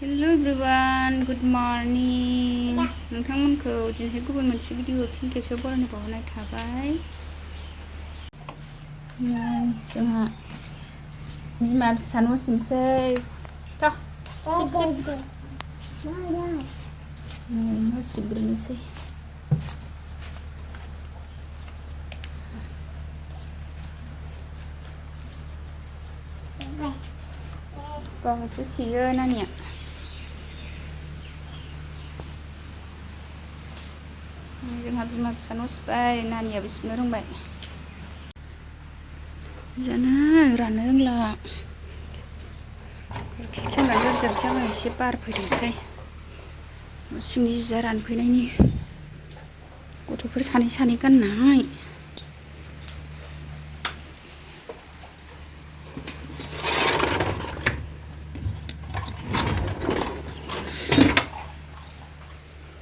Hello everyone, good morning. नोंथांमोनखौ दिनै गुबुन मोनसे भिडिअ फिन खेबसेयाव बरायनो बावनाय थाबाय। जोंहा बिमा फिसा न' सिबनोसै। न' सिबग्रोनोसै। गावहासो सियो नानिया। जोंहा बिमा फिसा न' सिबबाय, नानियाबो सिबनो रोंबाय। जानो राननो रोंला। खिखि खेवनानै दोनजोबनोसै आङो, एसे बार फैथोंसै न' सिंनि जिया रानफैनायनि। गथ'फोर सानै गाननाय।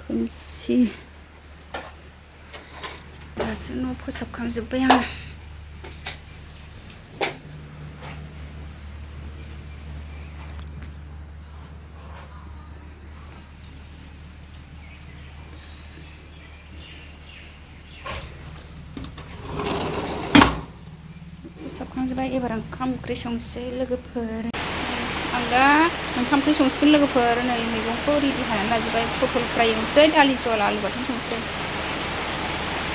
खोमसि दासो न' फोसाबखांजोब्बाय आङो। फोसाबखांजोब्बाय, एबार ओंखाम ओंख्रि संसै लोगोफोर। आं दा ओंखाम ओंख्रि संसिगोन लोगोफोर। नै मैगंखौ रेडि हानानै लाजोब्बाय। पटल फ्राय एवनोसै, दालि जहल आलु बाथोन संसै।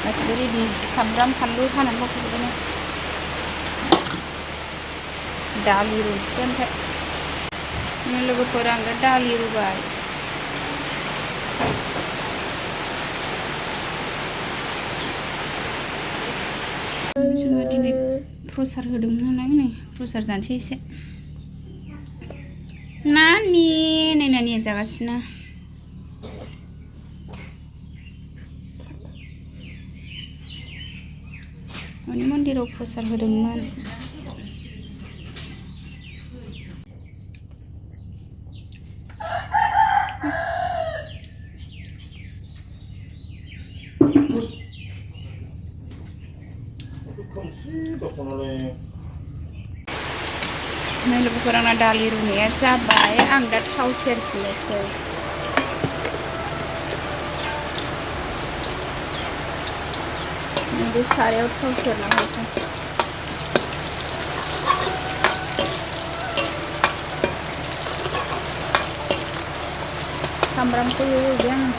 गासिबो रेडि। सामब्राम फानलु हानानै मावखाजोब्बाय। दालि रुनोसै ओमफ्राय। लोगोफोर आं दा दालि रुबाय। जोङो दिनै प्रसाद होदोंमोन नालाय, नै प्रसाद जानोसै एसे। नानिया जागासिनो। न'नि मन्दिराव प्रसाद होदोंमोन। नै लोगोफोर, आंना दालि रुनाया जाबाय। आं दा थाव सेरफिननोसै। बे सारायाव थाव सेरना होनोसै। सामब्रामखौ एवबाय आङो।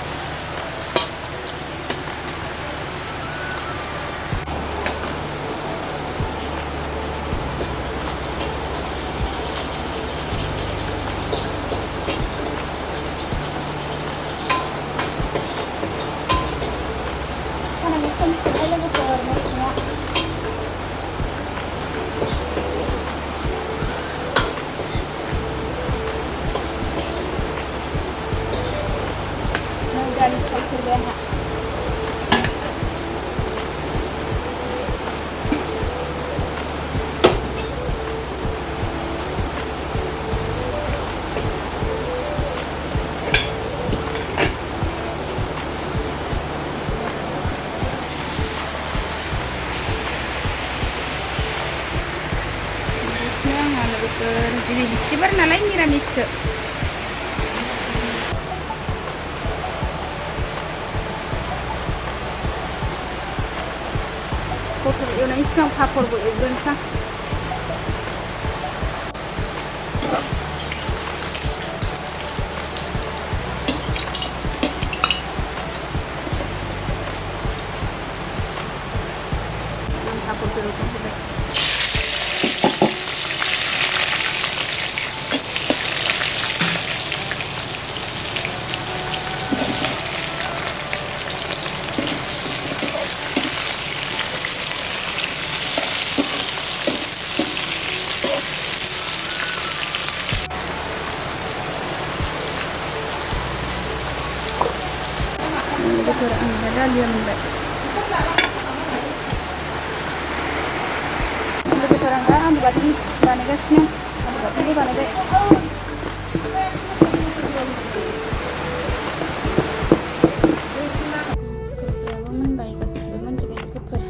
दालि थाव सेरबाय आंहा। आंहा लोगोफोर दिनै बिस्थिबार नालाय निरामिससो। पटल एवनायनि सिगां पापरबो एवग्रोनोसै आं। पापरखौ एवग्रोजोब्बाय। लोगोफोर, आं दा दालिया मोनबाय। लोगोफोर, आं दा आलु बाथोन बानायगासिनो। आलु बाथोनबो बानायबाय। गोखैयाबो मोनबाय, गासिबो मोनजोब्बाय लोगोफोर।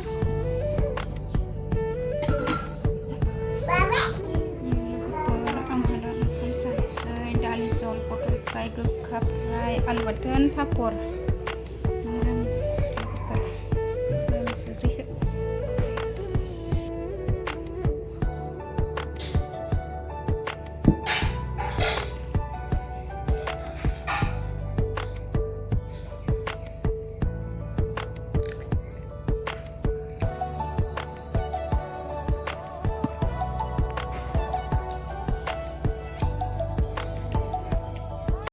आंहा दा ओंखाम जानोसै। दालि जहल जल, पटल फ्राय, गोखा फ्राय, आलु बाथोन, पापर।